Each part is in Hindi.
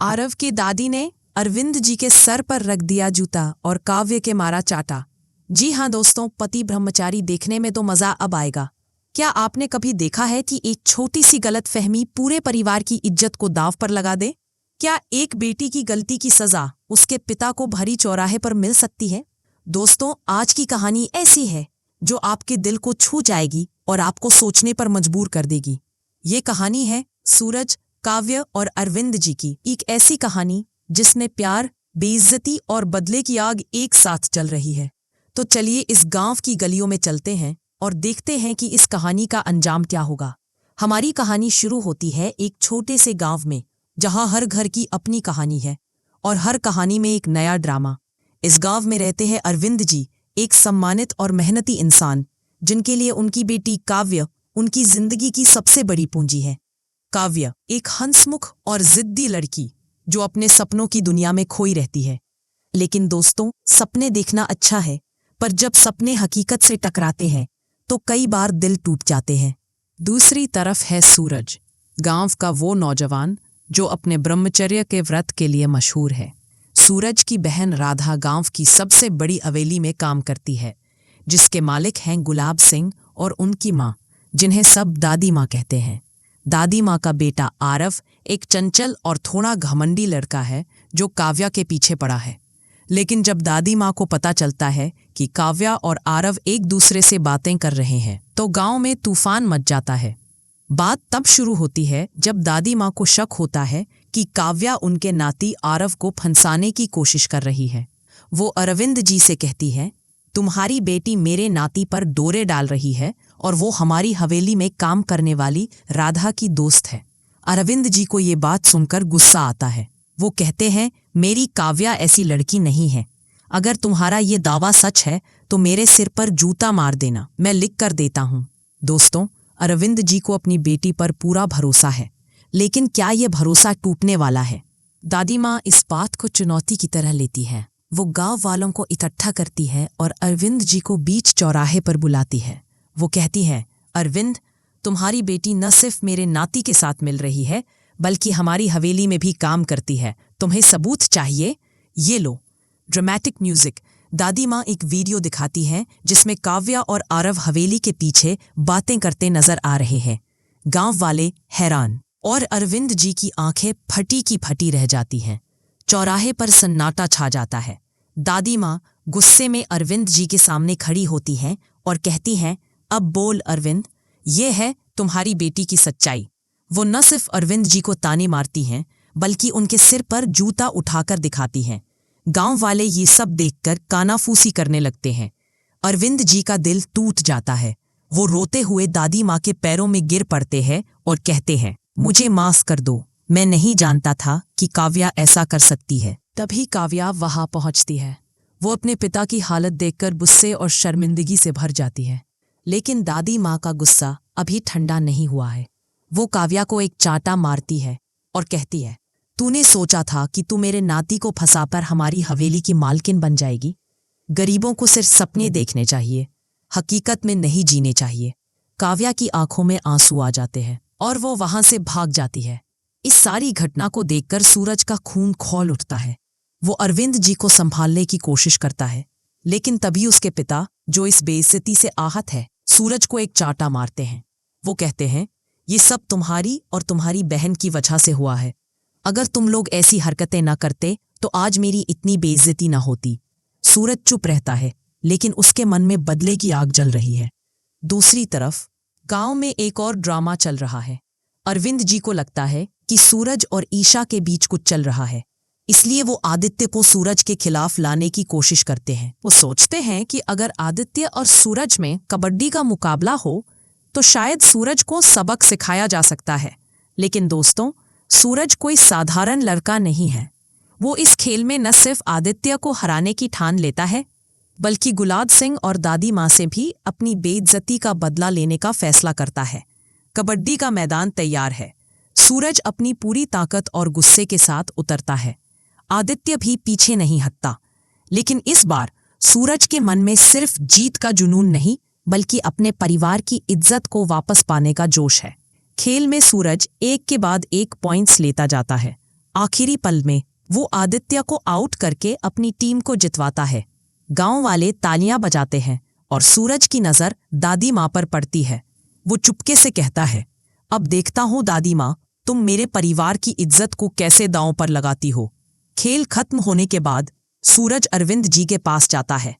आरव की दादी ने अरविंद जी के सर पर रख दिया जूता और काव्य के मारा चाटा। जी हाँ दोस्तों, पति ब्रह्मचारी देखने में तो मजा अब आएगा। क्या आपने कभी देखा है कि एक छोटी सी गलतफहमी पूरे परिवार की इज्जत को दांव पर लगा दे? क्या एक बेटी की गलती की सजा उसके पिता को भरी चौराहे पर मिल सकती है? दोस्तों, आज की कहानी ऐसी है जो आपके दिल को छू जाएगी और आपको सोचने पर मजबूर कर देगी। ये कहानी है सूरज, काव्य और अरविंद जी की, एक ऐसी कहानी जिसमें प्यार, बेइज्जती और बदले की आग एक साथ चल रही है। तो चलिए इस गांव की गलियों में चलते हैं और देखते हैं कि इस कहानी का अंजाम क्या होगा। हमारी कहानी शुरू होती है एक छोटे से गांव में, जहां हर घर की अपनी कहानी है और हर कहानी में एक नया ड्रामा। इस गांव में रहते हैं अरविंद जी, एक सम्मानित और मेहनती इंसान, जिनके लिए उनकी बेटी काव्य उनकी जिंदगी की सबसे बड़ी पूंजी है। काव्य एक हंसमुख और जिद्दी लड़की जो अपने सपनों की दुनिया में खोई रहती है। लेकिन दोस्तों, सपने देखना अच्छा है, पर जब सपने हकीकत से टकराते हैं तो कई बार दिल टूट जाते हैं। दूसरी तरफ है सूरज, गांव का वो नौजवान जो अपने ब्रह्मचर्य के व्रत के लिए मशहूर है। सूरज की बहन राधा गांव की सबसे बड़ी हवेली में काम करती है, जिसके मालिक हैं गुलाब सिंह और उनकी माँ, जिन्हें सब दादी माँ कहते हैं। दादी माँ का बेटा आरव एक चंचल और थोड़ा घमंडी लड़का है जो काव्या के पीछे पड़ा है। लेकिन जब दादी माँ को पता चलता है कि काव्या और आरव एक दूसरे से बातें कर रहे हैं तो गांव में तूफान मच जाता है। बात तब शुरू होती है जब दादी माँ को शक होता है कि काव्या उनके नाती आरव को फंसाने की कोशिश कर रही है। वो अरविंद जी से कहती है, तुम्हारी बेटी मेरे नाती पर डोरे डाल रही है और वो हमारी हवेली में काम करने वाली राधा की दोस्त है। अरविंद जी को ये बात सुनकर गुस्सा आता है। वो कहते हैं, मेरी काव्या ऐसी लड़की नहीं है। अगर तुम्हारा ये दावा सच है तो मेरे सिर पर जूता मार देना, मैं लिख कर देता हूँ। दोस्तों, अरविंद जी को अपनी बेटी पर पूरा भरोसा है, लेकिन क्या ये भरोसा टूटने वाला है? दादी माँ इस बात को चुनौती की तरह लेती है। वो गांव वालों को इकट्ठा करती है और अरविंद जी को बीच चौराहे पर बुलाती है। वो कहती है, अरविंद, तुम्हारी बेटी न सिर्फ मेरे नाती के साथ मिल रही है बल्कि हमारी हवेली में भी काम करती है। तुम्हें सबूत चाहिए? ये लो। Dramatic music. दादी माँ एक वीडियो दिखाती है जिसमें काव्या और आरव हवेली के पीछे बातें करते नजर आ रहे हैं। गांव वाले हैरान और अरविंद जी की आंखें फटी की फटी रह जाती हैं। चौराहे पर सन्नाटा छा जाता है। दादी माँ गुस्से में अरविंद जी के सामने खड़ी होती हैं और कहती हैं, अब बोल अरविंद, ये है तुम्हारी बेटी की सच्चाई। वो न सिर्फ अरविंद जी को ताने मारती हैं बल्कि उनके सिर पर जूता उठाकर दिखाती हैं। गांव वाले ये सब देखकर कानाफूसी करने लगते हैं। अरविंद जी का दिल टूट जाता है। वो रोते हुए दादी माँ के पैरों में गिर पड़ते हैं और कहते हैं, मुझे माफ कर दो, मैं नहीं जानता था कि काव्या ऐसा कर सकती है। तभी काव्या वहां पहुंचती है। वो अपने पिता की हालत देखकर गुस्से और शर्मिंदगी से भर जाती है। लेकिन दादी माँ का गुस्सा अभी ठंडा नहीं हुआ है। वो काव्या को एक चांटा मारती है और कहती है, तूने सोचा था कि तू मेरे नाती को फंसाकर हमारी हवेली की मालकिन बन जाएगी? गरीबों को सिर्फ सपने देखने चाहिए, हकीकत में नहीं जीने चाहिए। काव्या की आंखों में आंसू आ जाते हैं और वो वहां से भाग जाती है। इस सारी घटना को देखकर सूरज का खून खौल उठता है। वो अरविंद जी को संभालने की कोशिश करता है, लेकिन तभी उसके पिता, जो इस बेइज्जती से आहत है, सूरज को एक चांटा मारते हैं। वो कहते हैं, ये सब तुम्हारी और तुम्हारी बहन की वजह से हुआ है। अगर तुम लोग ऐसी हरकतें ना करते तो आज मेरी इतनी बेइज्जती ना होती। सूरज चुप रहता है, लेकिन उसके मन में बदले की आग जल रही है। दूसरी तरफ गांव में एक और ड्रामा चल रहा है। अरविंद जी को लगता है कि सूरज और ईशा के बीच कुछ चल रहा है, इसलिए वो आदित्य को सूरज के खिलाफ लाने की कोशिश करते हैं। वो सोचते हैं कि अगर आदित्य और सूरज में कबड्डी का मुकाबला हो तो शायद सूरज को सबक सिखाया जा सकता है। लेकिन दोस्तों, सूरज कोई साधारण लड़का नहीं है। वो इस खेल में न सिर्फ आदित्य को हराने की ठान लेता है बल्कि गुलाब सिंह और दादी माँ से भी अपनी बेइज्जती का बदला लेने का फैसला करता है। कबड्डी का मैदान तैयार है। सूरज अपनी पूरी ताकत और गुस्से के साथ उतरता है। आदित्य भी पीछे नहीं हटता। लेकिन इस बार सूरज के मन में सिर्फ जीत का जुनून नहीं बल्कि अपने परिवार की इज्जत को वापस पाने का जोश है। खेल में सूरज एक के बाद एक पॉइंट्स लेता जाता है। आखिरी पल में वो आदित्य को आउट करके अपनी टीम को जितवाता है। गांव वाले तालियां बजाते हैं और सूरज की नजर दादी माँ पर पड़ती है। वो चुपके से कहता है, अब देखता हूं दादी माँ, तुम मेरे परिवार की इज्जत को कैसे दांव पर लगाती हो। खेल खत्म होने के बाद सूरज अरविंद जी के पास जाता है।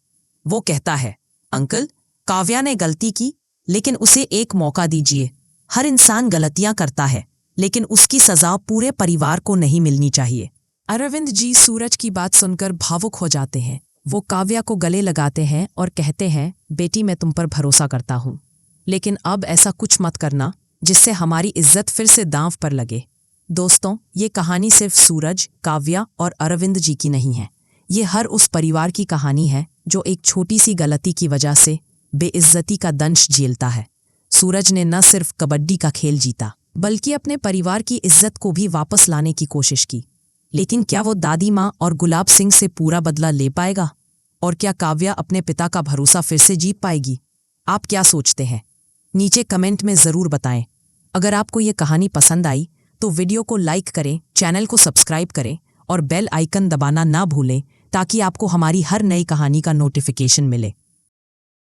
वो कहता है, अंकल, काव्या ने गलती की, लेकिन उसे एक मौका दीजिए। हर इंसान गलतियां करता है, लेकिन उसकी सजा पूरे परिवार को नहीं मिलनी चाहिए। अरविंद जी सूरज की बात सुनकर भावुक हो जाते हैं। वो काव्या को गले लगाते हैं और कहते हैं, बेटी, मैं तुम पर भरोसा करता हूं, लेकिन अब ऐसा कुछ मत करना जिससे हमारी इज्जत फिर से दांव पर लगे। दोस्तों, ये कहानी सिर्फ सूरज, काव्या और अरविंद जी की नहीं है। ये हर उस परिवार की कहानी है जो एक छोटी सी गलती की वजह से बेइज्जती का दंश झेलता है। सूरज ने न सिर्फ कबड्डी का खेल जीता, बल्कि अपने परिवार की इज्जत को भी वापस लाने की कोशिश की। लेकिन क्या वो दादी माँ और गुलाब सिंह से पूरा बदला ले पाएगा? और क्या काव्या अपने पिता का भरोसा फिर से जीत पाएगी? आप क्या सोचते हैं? नीचे कमेंट में ज़रूर बताएं। अगर आपको ये कहानी पसंद आई तो वीडियो को लाइक करें, चैनल को सब्सक्राइब करें और बेल आइकन दबाना ना भूलें ताकि आपको हमारी हर नई कहानी का नोटिफिकेशन मिले।